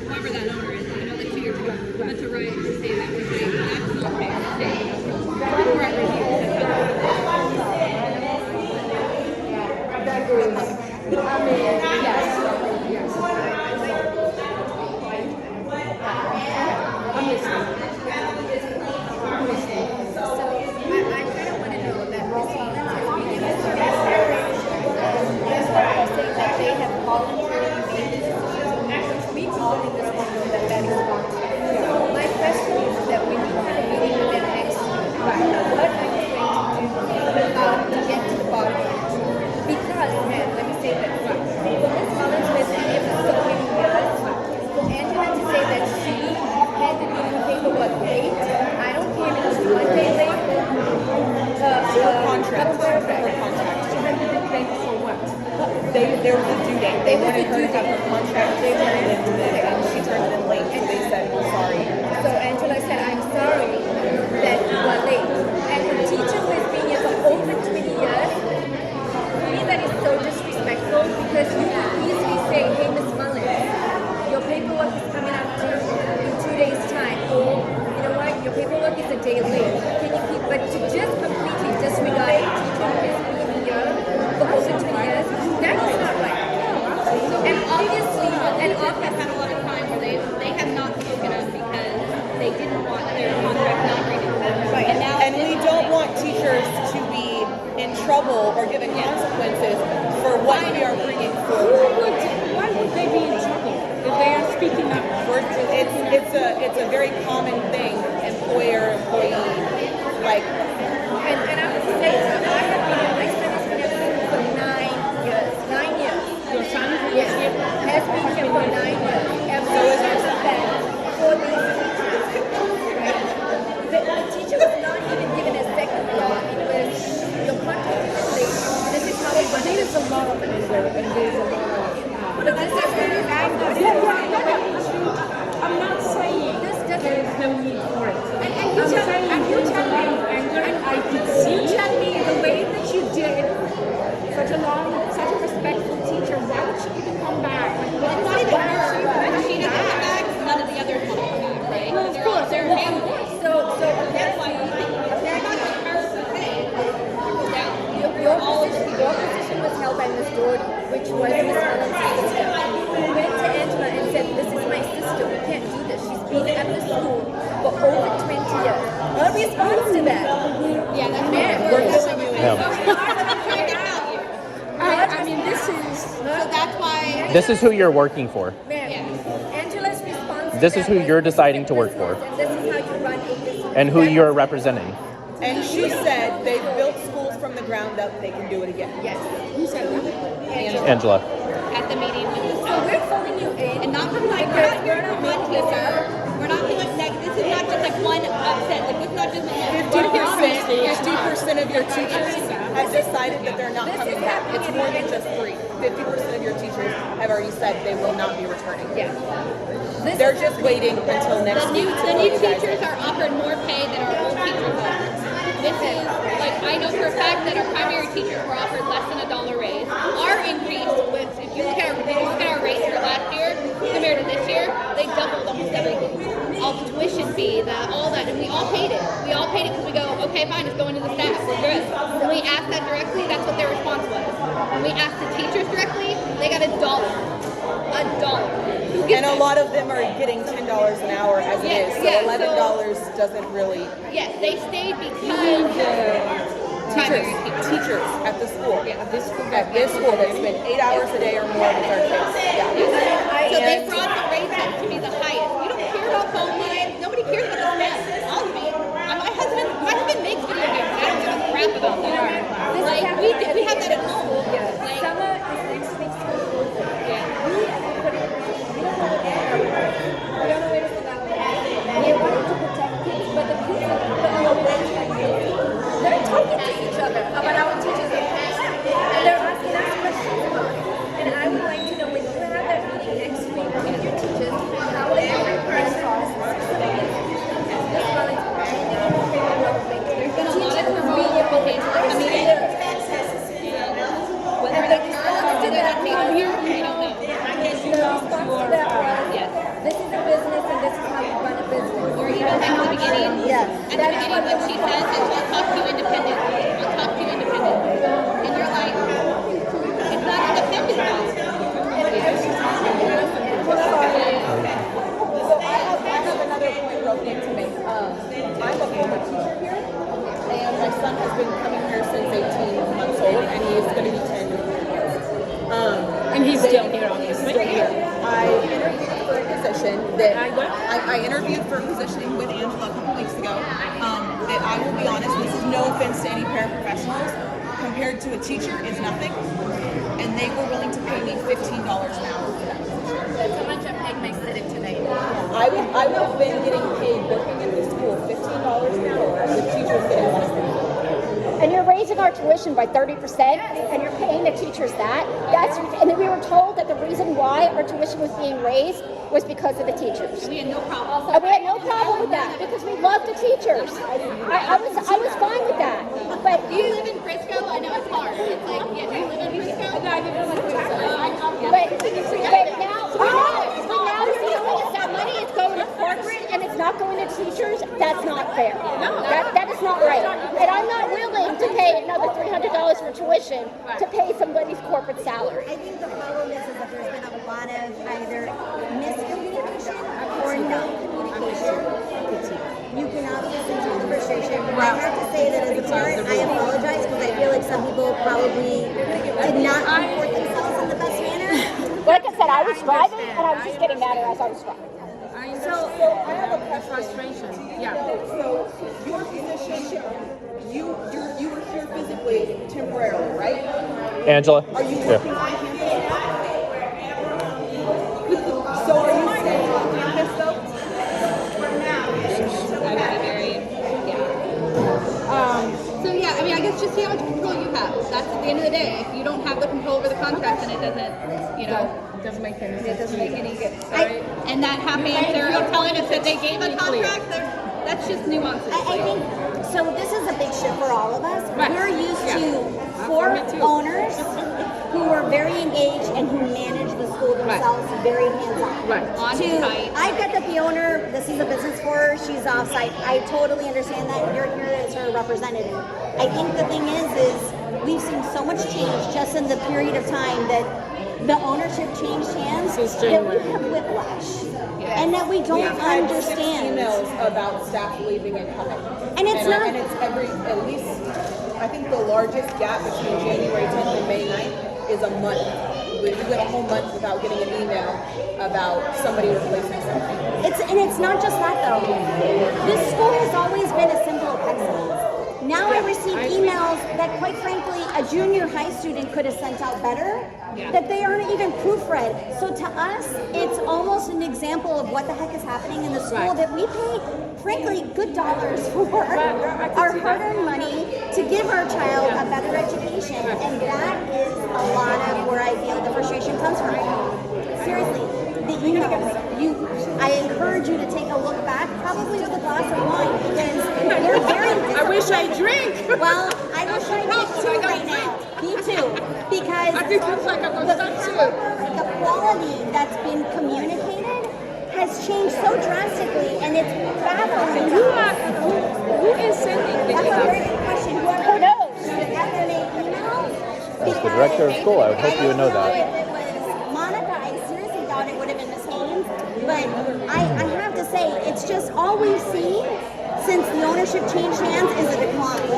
whoever that owner is, I know that to your point, but to write to say that was a absolute mistake. Correct review. My question is that when you have a meeting with them next week, what are you going to do to get to the bottom of it? Because, let me say this, for Ms. Mullins with me for so many years, for Angela to say that she handed me the paperwork late, I don't care if it was 1 day late, her contract. she handed the claim for what? there was a due date. They wanted her to have her contract turned in today, and she turned it in late, so they said, we're sorry. So Angela said, I'm sorry that you were late. And the teacher who has been here for over 20 years, to me that is so disrespectful because you can easily say, hey, Miss Mullins, your paperwork is coming up due in 2 days' time. Or, you know what, your paperwork is a day late. Can you keep, but to just completely disregard a teacher who has been here for over 20 years, that is not right. And obviously, I've had a lot of times where they have not spoken up because they didn't want their contract not renewed. Right. And now And we don't want teachers to be in trouble or given consequences for what we are bringing forward. Why would they be in trouble if they are speaking up? It's a very common thing, employer-employee, like. and I would say, I have been, my son has been at school for 9 years. 9 years. Your son Yes, has been here for 9 years. And so is that for these teachers, right? The teacher was not even given a second thought. It was your contract is late. This is how we want it. There's a lot of anger and there's a lot of. But this is very anger. I'm not saying there is no need for it. And you I'm tell saying me, there's a lot of anger I could see. You tell me the way that you did, such a respectful teacher, why would she even come back? It's not even her. She doesn't come back, none of the others want to come back, right? Well, of course. They're families. So That's why you think they're not just her per se. Your position was held by Miss Doherty, which was Miss Mullen's sister. We went to Angela and said, this is my sister, we can't do this. She's been at the school for over 20 years. Her response to that, Yeah, that's we're what I mean, this is. So that's why. This is who you're working for. Angela's response to This is that who was, you're this is deciding a to work business, for. And this is how you run a business. And who you're representing. And she said they've built schools from the ground up, they can do it again. Yes. Who said that? Angela. At the meeting with the So staff. we're pulling you in. And not from like, we're not here to one teacher. We're not doing like, this is not just like one upset. Like, this is not just 50% of your teachers have decided that they're not coming back. It's more than just 3. 50% of your teachers have already said they will not be returning. Yeah. They're just waiting until next week. The new teachers are offered more pay than our old teachers are. This is, like, I know for a fact that our primary teachers were offered less than $1 raise. Our increase was, if you look at our rates for last year compared to this year, they doubled almost everything. All the tuition fee, all that, and we all paid it. We all paid it because we go, okay, fine, it's going to the staff, we're good. When we asked that directly, that's what their response was. When we asked the teachers directly, they got $1. $1. And a lot of them are getting $10 an hour as it is. So $11 doesn't really. Yes, they stayed because Teachers at the school. At this school that spend 8 hours a day or more with our kids. Yeah. So they brought the rates up to be the highest. We don't care about phone lines. Nobody cares about the STEM. I'll be. My husband makes video games. I don't give a crap about that. Like we have that at home. Like, Summer is next week's school. yeah. We don't know where to go. We wanted to protect kids, but the kids they're talking to each other about our teachers. They're asking us questions about it. And I would like to know when you have that meeting next week with your teachers, how are you There's been a lot of convenient behavior. I mean, whether that's here, we don't know. Yes. This is a business and this is how you run a business. Or even at the beginning. Yes. At the beginning, what she says is, "I'll talk to you independently. I'll talk to you independently." And you're like, "It's not independent though." So I have another point real quick to make. I'm a former teacher here, and my son has been coming here since 18 months old, and he is going to be 10 years. And he's still here, obviously. Still here. I interviewed for a position that I interviewed for a position with Angela a couple weeks ago. That I will be honest, this is no offense to any paraprofessionals, compared to a teacher is nothing. And they were willing to pay me $15 an hour for that position. That's how much I'm paying my student today. I would have been getting paid working in the school $15 an hour with teachers getting less than that. And you're raising our tuition by 30%, and you're paying the teachers that. And then we were told that the reason why our tuition was being raised was because of the teachers. We had no problem. And we had no problem with that because we love the teachers. I was fine with that. But do you live in Frisco? I know it's hard. It's like, yeah, do you live in Frisco? But now the feeling is that money is going to corporate and it's not going to teachers. That's not fair. That is not right. And I'm not willing to pay another $300 for tuition to pay somebody's corporate salary. I think the problem is that there's been a lot of either miscommunication or no communication. You cannot listen to the frustration. I have to say that as a parent, I apologize because I feel like some people probably did not comport themselves in the best manner. Like I said, I was driving and I was just getting madder as I was driving. So I have a question. Frustration. Yeah. So your position, you were here physically temporarily, right? Angela? Are you working on campus? So are you staying on campus though? I gotta be very, so yeah, I mean, I guess just see how much control you have. That's at the end of the day. If you don't have the control over the contract, then it doesn't, you know. It doesn't make any sense. It doesn't make any good. And that happened. They're telling us that they gave a contract. That's That's just nuances. I think, so this is a big shift for all of us. Right. We're used Yeah. to 4 owners who are very engaged and who manage the school themselves very hands-on. Right. On To, site. I get that the owner, this is a business for her, she's off-site. I totally understand that. You're here as her representative. I think the thing is we've seen so much change just in the period of time that the ownership changed hands Since that we January. have whiplash. And that we don't We've had 6 understand. emails about staff leaving and coming. And it's not- And it's at least, I think the largest gap between January 10th and May 9th is a month. We went a whole month without getting an email about somebody replacing something. It's not just that though. This school has always been a symbol of excellence. Now I receive emails that, quite frankly, a junior high student could have sent out better, that they aren't even proofread. So to us, it's almost an example of what the heck is happening in the school that we pay, frankly, good dollars for our hard-earned money to give our child a better education. And that is a lot of where I feel the frustration comes from. Seriously, the emails, I encourage you to take a look back, probably with a glass of wine, because they're very I wish I drink. well, I wish I did too right now. Me too. Because I think it's like I'm the stuck too. caliber, the quality that's been communicated has changed so drastically, and it's baffling. Who is sending the That's a very emails? good question. Who knows? The FMA emails? As the director of school, I would hope you would know that. If it was Monica, I seriously thought it would have been Miss Haynes. But I have to say, it's just all we've seen since the ownership changed hands is a decline.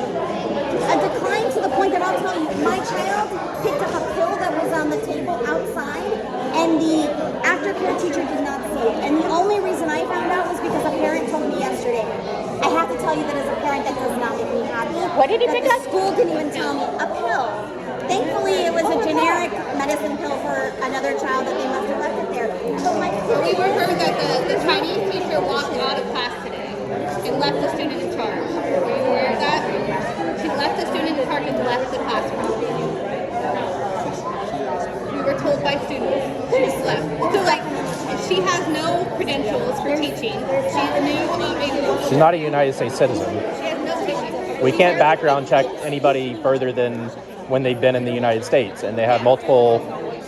A decline to the point that I'll tell you, my child picked up a pill that was on the table outside, and the aftercare teacher did not see it. And the only reason I found out was because a parent told me yesterday. I have to tell you that as a parent, that does not make me happy. What did he pick up? The school didn't even tell me. A pill. Thankfully, it was a generic medicine pill for another child that they must have left it there. But my We were heard that the Chinese teacher walked out of class today and left the student in charge. Are you aware of that? She left the student in charge and left the classroom. We were told by students. She just left. So like, she has no credentials for teaching. She's new to English. She's not a United States citizen. She has no teaching. We can't background check anybody further than when they've been in the United States, and they have multiple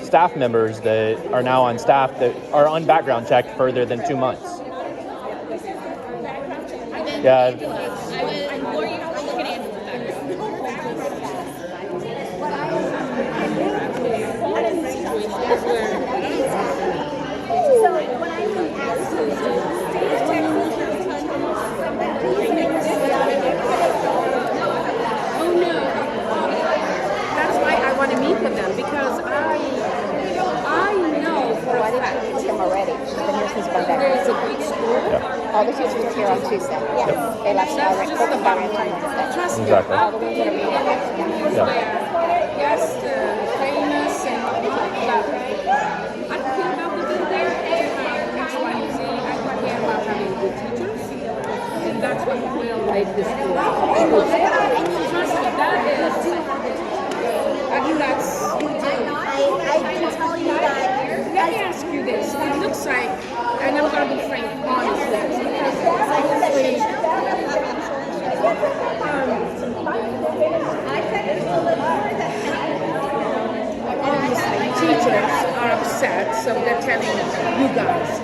staff members that are now on staff that are on background check further than 2 months. Yeah. I would implore you to look at Angela's background. So when I was asked to Oh no. That's why I want to meet with them, because I know for a fact him already. She's been here since Monday. there is a good school. All the teachers are here on Tuesday. Yes. They left That's just the bottom line. Trust me. Exactly. All the ones that are being yes, famous and all that. I came up with it there and X, Y, and Z. I care about having good teachers, and that's what will make this school. Trust me, that is. I think that's. I can tell you that. Let me ask you this. It looks like, and I'm going to be frank, honest. Obviously, teachers are upset, so they're telling you guys.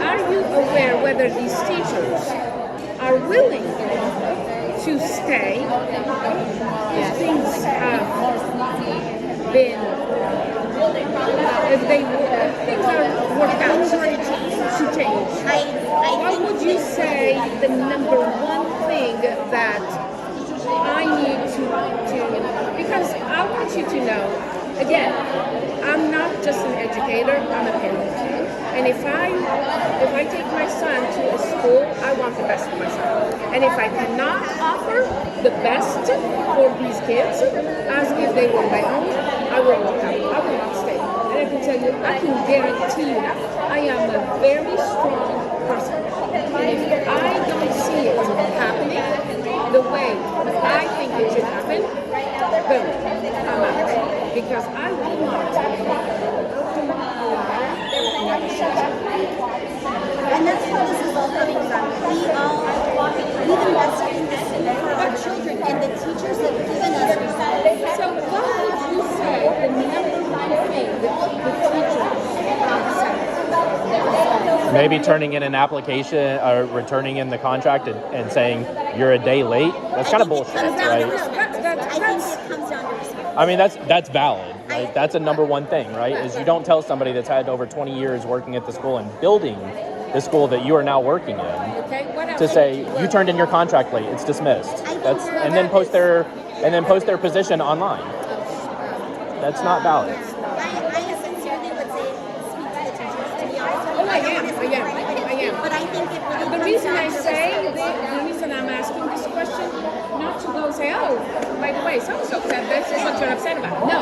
Are you aware whether these teachers are willing to stay if things have been if things are worked out to change? What would you say the number one thing that I need to because I want you to know, again, I'm not just an educator, I'm a parent. And if I take my son to a school, I want the best for my son. And if I cannot offer the best for these kids, as if they were my own, I will walk out. I will not stay. And I can tell you, I can guarantee you, I am a very strong person. And if I don't see it happening the way I think it should happen, boom, I'm out. Because I will not. And that's where this is all coming from. We all maybe turning in an application or returning in the contract and saying you're a day late. That's kind of bullshit, right? I think it comes down to respect. I mean, that's valid, right? That's a number one thing, right? Is you don't tell somebody that's had over 20 years working at the school and building the school that you are now working in Okay, what else? to say you turned in your contract late, it's dismissed. That's and then post their position online. That's not valid. I sincerely would say speak to the teachers, to be honest with you. Oh, I am. But I think it really The comes reason down I to say, respect. the reason I'm asking this question, not to go say, oh, by the way, so-and-so said this is what you're upset about. No,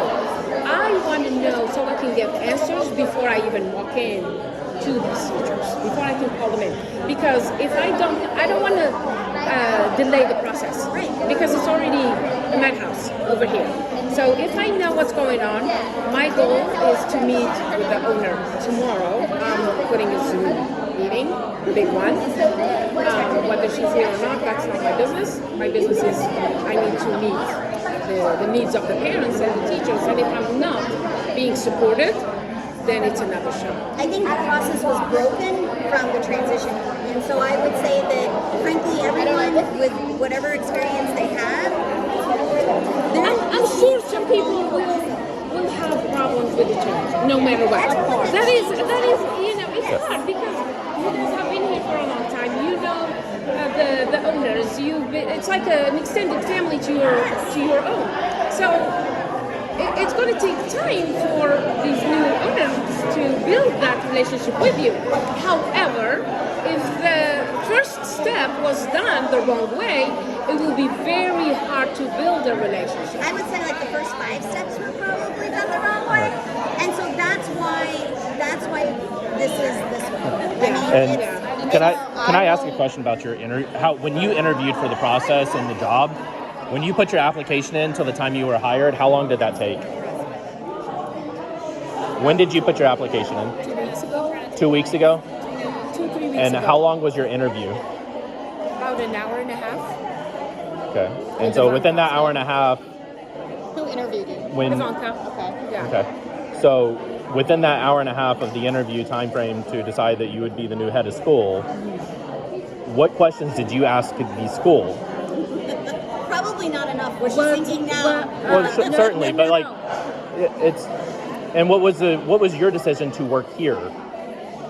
I want to know so I can get answers before I even walk in to these teachers, before I can call them in. Because if I don't want to delay the process, because it's already a madhouse over here. So if I know what's going on, my goal is to meet with the owner tomorrow. I'm putting a Zoom meeting, a big one. Whether she's here or not, that's not my business. My business is I need to meet the needs of the parents and the teachers. And if I'm not being supported, then it's another show. I think the process was broken from the transition. And so I would say that, frankly, everyone with whatever experience they have, I'm sure some people will have problems with the change, no matter what. That is, it's hard because you guys have been here for a long time. You know the owners. It's like an extended family to your own. So it's going to take time for these new owners to build that relationship with you. However, if the first step was done the wrong way, it will be very hard to build a relationship. I would say like the first 5 steps were probably done the wrong way. And so that's why this is this way. I mean, And can I ask a question about your when you interviewed for the process and the job? When you put your application in until the time you were hired, how long did that take? When did you put your application in? 2 weeks ago. 2 weeks ago? 2-3 weeks And ago. how long was your interview? About an hour and a half. Okay. And so within that hour and a half, Who interviewed you? when Ivanka. Okay. Yeah. okay, so within that hour and a half of the interview time frame to decide that you would be the new head of school, what questions did you ask the school? probably not enough. We're thinking now. Well, certainly, but like, it's. And what was your decision to work here,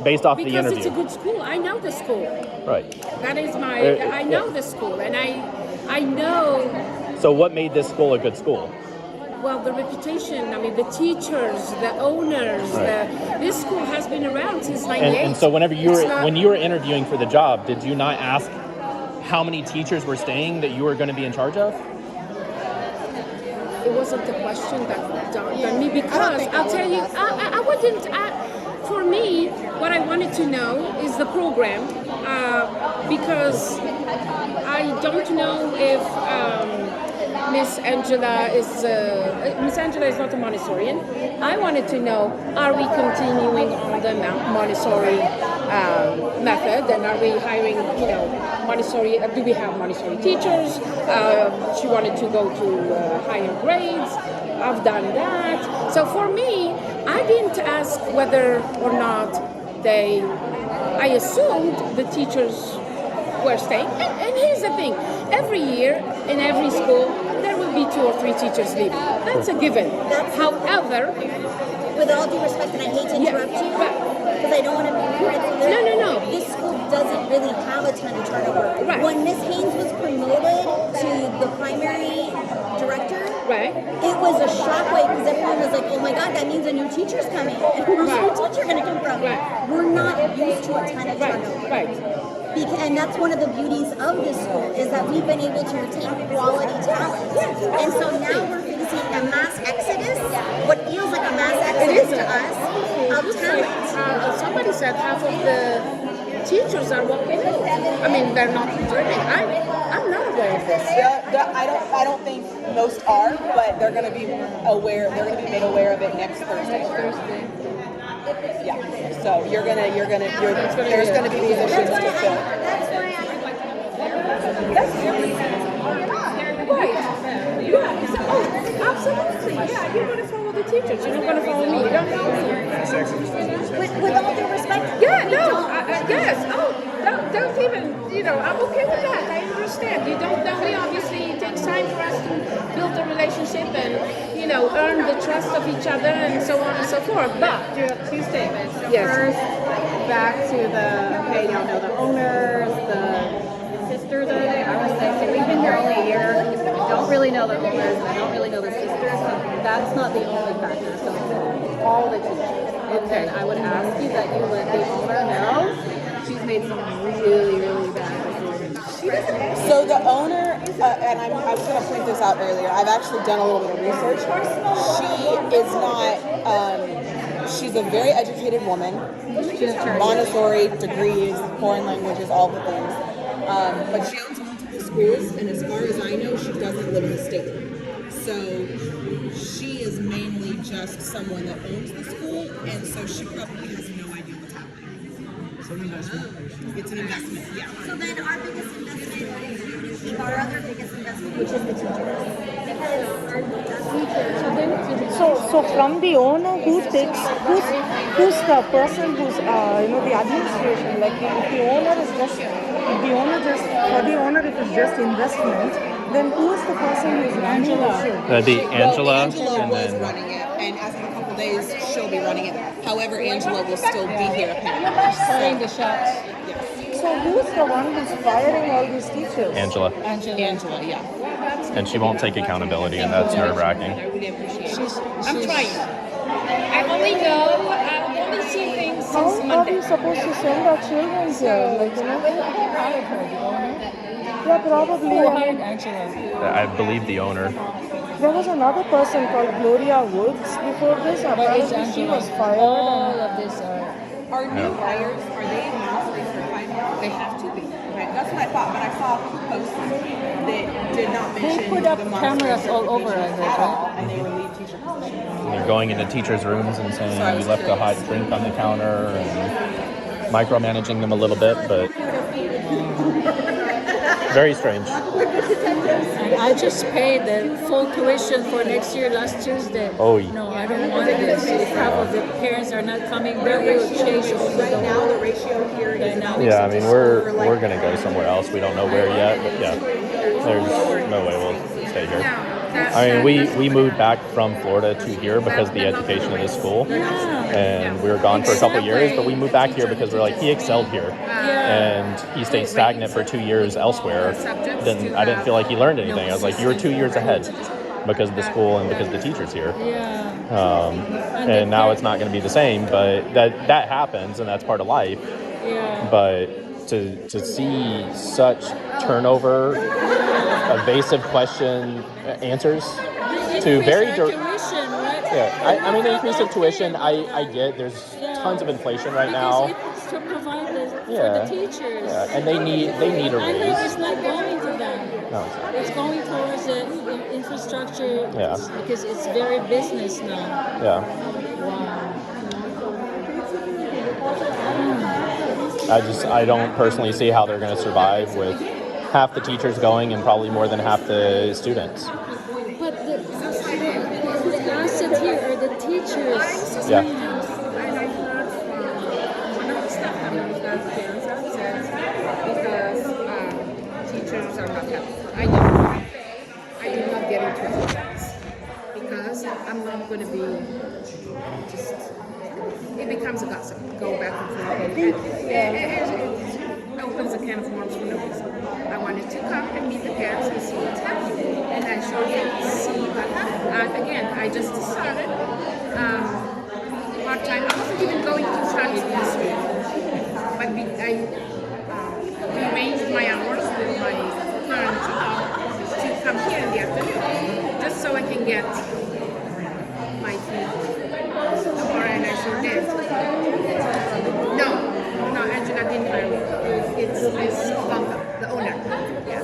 based off the interview? Because it's a good school. I know the school. Right. That is I know the school, and I know. So what made this school a good school? Well, the reputation. I mean, the teachers, the owners. Right. This school has been around since '98. And so when you were interviewing for the job, did you not ask how many teachers were staying that you were going to be in charge of? It wasn't the question that dawned on me because I'll tell you, I wouldn't. For me, what I wanted to know is the program because I don't know if Miss Angela is not a Montessorian. I wanted to know: are we continuing on the Montessori method, and are we hiring, Montessori? Do we have Montessori teachers? She wanted to go to higher grades. I've done that. So for me, I didn't ask whether or not I assumed the teachers were staying. And here's the thing: every year in every school, there will be 2 or 3 teachers leaving. That's a given. However, with all due respect, and I hate to interrupt you, because I don't want to be rude. No. This school doesn't really have a ton of turnover. Right. When Miss Haynes was promoted to the primary director, it was a shockwave because everyone was like, "Oh my God, that means a new teacher's coming." And where's the new teacher going to come from? We're not used to a ton of turnover. And that's one of the beauties of this school is that we've been able to retain quality talent. And so now we're facing a mass exodus, what feels like a mass exodus to us, of talent. Somebody said half of the teachers are walking out. I mean, they're not returning. I'm not aware of this. I don't think most are, but they're going to be aware. They're going to be made aware of it next Thursday. Yeah. So there's going to be positions to fill. Right. Yeah. Absolutely. Yeah. You're going to follow the teachers. You're not going to follow me. You don't know me. With all due respect. Yeah, no, yes. Oh, don't even, I'm okay with that. I understand. You don't know me, obviously. It takes time for us to build a relationship and, earn the trust of each other and so on and so forth. But, You have two statements. yes. First, back to y'all know the owners, the sisters are there. I would say, so we've been here only a year. I don't really know the owners, and I don't really know the sisters, so that's not the only factor. So it's all the teachers. And then I would ask you that you let the owner know she's made some really, really bad decisions. So the owner, and I was going to point this out earlier, I've actually done a little bit of research. She is not, she's a very educated woman. Montessori, degrees, foreign languages, all the things. But she owns multiple schools, and as far as I know, she doesn't live in the state. So she is mainly just someone that owns the school, and so she probably has no idea what's happening. It's an investment. It's an investment, yeah. So then our biggest investment, our other biggest investment, which is the teachers. So from the owner, who's the person who's the administration? Like if the owner is just if it's just investment, then who is the person who's running the show? That'd be Angela, Angela and was then running it, and as of a couple days, she'll be running it. However, Angela will still be here apparently. Calling the shots. So who's the one who's firing all these teachers? Angela, Angela, yeah. and she won't take accountability, and that's nerve-wracking. I'm trying. I only see things How since are Monday. we supposed to send our children here? Yeah, probably. I believe the owner. There was another person called Gloria Woods before this. Apparently she was fired. All of this Our new hires, are they masterly certified? They have to be. Okay, that's what I thought, but I saw posts that did not mention They put up the Montessori cameras all over certification us, at all, and they relieve teacher positions. And they're going into teachers' rooms and saying you left a hot drink on the counter and micromanaging them a little bit, but very strange. I just paid the full tuition for next year last Tuesday. Oh, No, I don't want this. If half of the parents are not coming, then we will change Right now, the ratio here is dynamics. Yeah, I mean we're gonna go somewhere else. We don't know where yet, but yeah, there's no way we'll stay here. I mean we moved back from Florida to here because of the education of the school, and we were gone for a couple years, but we moved back here because we're like he excelled here, and he stayed stagnant for 2 years elsewhere. Then I didn't feel like he learned anything. I was like, you were 2 years ahead because of the school and because of the teachers here. And now it's not going to be the same, but that happens, and that's part of life. But to see such turnover, evasive question answers to very I mean the increase of tuition I get. There's tons of inflation right now. It's to provide for Yeah. the teachers. Yeah, and they need a I know raise. it's not going to them. No, it's not. It's going towards the infrastructure because it's very business now. Yeah. I don't personally see how they're going to survive with half the teachers going and probably more than half the students. But the asset here are the teachers. Yeah. And I heard from one of the staff members that parents are upset because teachers are not happy. I did not get into details because I'm not going to be just. It becomes a gossip. Go back and forth. It opens a can of worms for no reason. I wanted to come and meet the parents and see what's happening. And I showed them to see what happened. Again, I just started part-time. I wasn't even going to start this week. But I rearranged my hours with my current job to come here in the afternoon. Just so I can get my feet. And I sure did. No, Angela didn't hire me. It's Blanca, the owner. Yeah.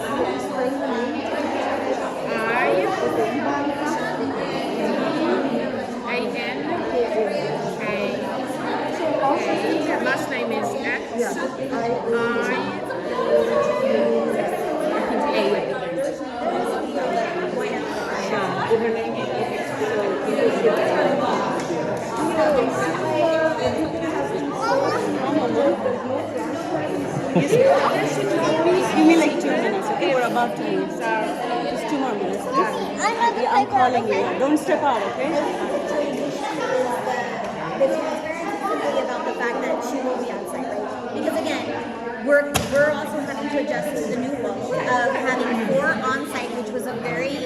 I-N-K-A. Last name is X. I think A. Give me like 2 minutes, okay? We're about to leave. Just 2 more minutes. I'm calling you. Don't step out, okay? The transparency simply about the fact that she will be on site, right? Because again, we're also having to adjust to the new world of having 4 on site, which was a very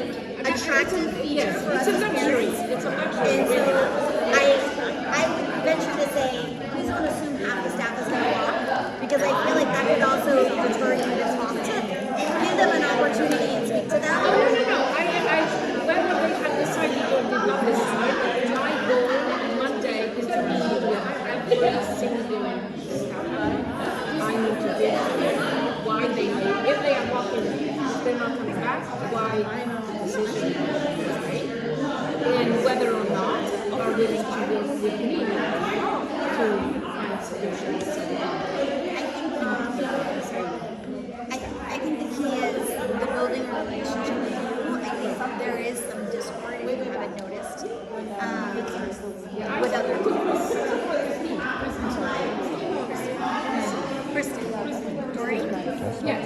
attractive feature for us as parents. It's a luxury. And so I would venture to say, please don't assume half the staff is going to walk, because I feel like that could also deter you to talk to, give them an opportunity and speak to them. No. Whether they have decided or did not decide, my goal Monday is to be with every single staff. I need to get why they, if they are walking, if they're not coming back, why the decision is made, and whether or not are willing to work with me to find solutions. I think the key is the building a relationship with you. I think there is some discord, if you haven't noticed, with other kids. Kristen, Dory? Yes.